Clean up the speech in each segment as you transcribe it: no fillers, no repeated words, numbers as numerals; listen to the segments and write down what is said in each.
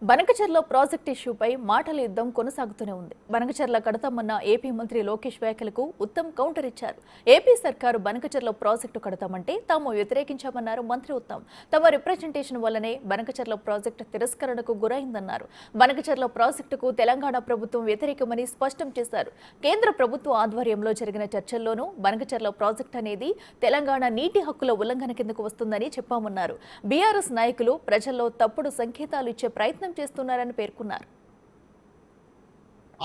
Banakacherla project ఇష్యూపై మాటల యుద్ధం కొనసాగుతూనే ఉంది. బనకచెర్ల కడతామన్న ఏపీ మంత్రి లోకేష్ వ్యాఖ్యలకు ఉత్తమ్ కౌంటర్ ఇచ్చారు. ఏపీ సర్కారు బనకచెర్ల ప్రాజెక్టు కడతామంటే తాము వ్యతిరేకించామన్నారు మంత్రి ఉత్తమ్. తమ రిప్రజెంటేషన్ వల్లనే బనకచెర్ల ప్రాజెక్టు తిరస్కరణకు గురైందన్నారు. బనకచెర్ల ప్రాజెక్టుకు తెలంగాణ ప్రభుత్వం వ్యతిరేకమని స్పష్టం చేశారు. కేంద్ర ప్రభుత్వ ఆధ్వర్యంలో జరిగిన చర్చల్లోనూ బనకచెర్ల ప్రాజెక్టు అనేది తెలంగాణ నీటి హక్కుల ఉల్లంఘన కిందకు వస్తుందని చెప్పామన్నారు. బీఆర్ఎస్ నాయకులు ప్రజల్లో తప్పుడు సంకేతాలు ఇచ్చే ప్రయత్నం చేస్తున్నారని పేర్కొన్నారు.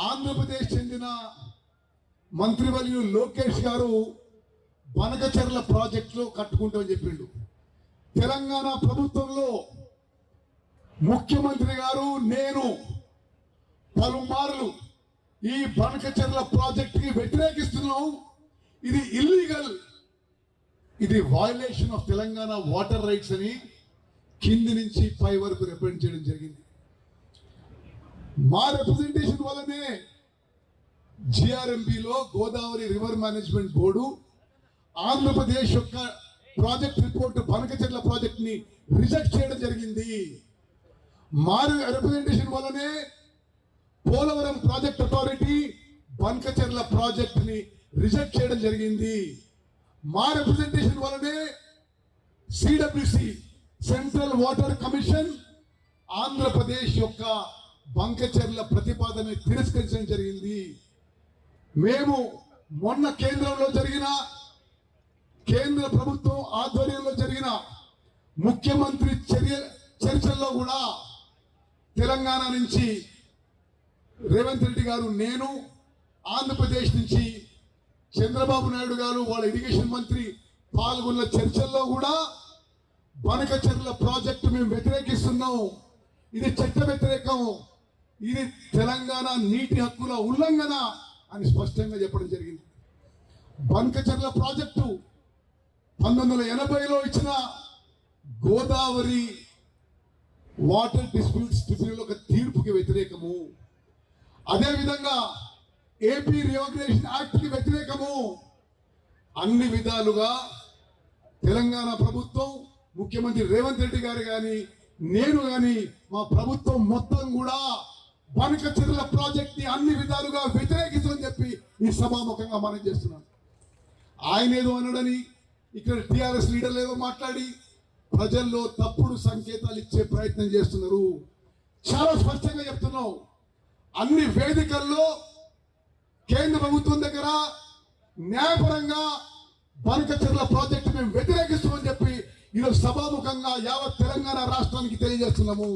ఆంధ్రప్రదేశ్ చెందిన మంత్రివర్యులు లోకేష్ గారు బనకచెర్ల ప్రాజెక్టులో కట్టుకుంటామని చెప్పిండు. తెలంగాణ ప్రభుత్వంలో ముఖ్యమంత్రి గారు నేను పలుమార్లు ఈ బనకచెర్ల ప్రాజెక్టుకి వ్యతిరేకిస్తున్నాం, ఇది ఇల్లీగల్, ఇది violation of Telangana water rides అని కింది నుంచి పై వరకు రిప్రజెంట్ చేయడం జరిగింది. మా రిప్రజెంటేషన్ వల్లనే జిఆర్ఎంబిలో Godavari river management board Andhra Pradesh యొక్క ప్రాజెక్ట్ రిపోర్ట్ బనకచెర్ల ప్రాజెక్ట్ ని రిజెక్ట్ చేయడం జరిగింది. మా రిప్రజెంటేషన్ వల్లనే Polavaram project authority Banakacherla project ని రిజెక్ట్ చేయడం జరిగింది. మా రిప్రజెంటేషన్ వల్లనే CWC central water commission Andhra Pradesh యొక్క బనకచెర్ల ప్రతిపాదన తిరస్కరించడం జరిగింది. మేము మొన్న కేంద్ర ప్రభుత్వం ఆధ్వర్యంలో జరిగిన ముఖ్యమంత్రి చర్చల్లో కూడా తెలంగాణ నుంచి రేవంత్ రెడ్డి గారు, నేను, ఆంధ్రప్రదేశ్ నుంచి చంద్రబాబు నాయుడు గారు వాళ్ళ ఇరిగేషన్ మంత్రి పాల్గొన్న చర్చల్లో కూడా బనకచెర్ల ప్రాజెక్టు మేము వ్యతిరేకిస్తున్నాం, ఇది చట్ట వ్యతిరేకం, ఇది తెలంగాణ నీటి హక్కుల ఉల్లంఘన అని స్పష్టంగా చెప్పడం జరిగింది. బనకచెర్ల ప్రాజెక్టు 1980లో ఇచ్చిన గోదావరి వాటర్ డిస్ప్యూట్స్ ట్రిబ్యునల్ ఒక తీర్పుకి వ్యతిరేకము, అదేవిధంగా ఏపీ రివగరేషన్ యాక్ట్కి వ్యతిరేకము. అన్ని విధాలుగా తెలంగాణ ప్రభుత్వం, ముఖ్యమంత్రి రేవంత్ రెడ్డి గారు కానీ, నేను కానీ, మా ప్రభుత్వం మొత్తం కూడా బనకచెర్ల ప్రాజెక్ట్ ని అన్ని విధాలుగా వ్యతిరేకిస్తుందని చెప్పి ఈ సభాముఖంగా మనం చేస్తున్నాం. ఆయన ఏదో అనడని ఇక్కడ టిఆర్ఎస్ లీడర్లు ఏదో మాట్లాడి ప్రజల్లో తప్పుడు సంకేతాలు ఇచ్చే ప్రయత్నం చేస్తున్నారు. చాలా స్పష్టంగా చెప్తున్నాం, అన్ని వేదికల్లో కేంద్ర ప్రభుత్వం దగ్గర న్యాయపరంగా బనకచెర్ల ప్రాజెక్టు మేము వ్యతిరేకిస్తామని చెప్పి ఈరోజు సభాముఖంగా యావత్ తెలంగాణ రాష్ట్రానికి తెలియజేస్తున్నాము.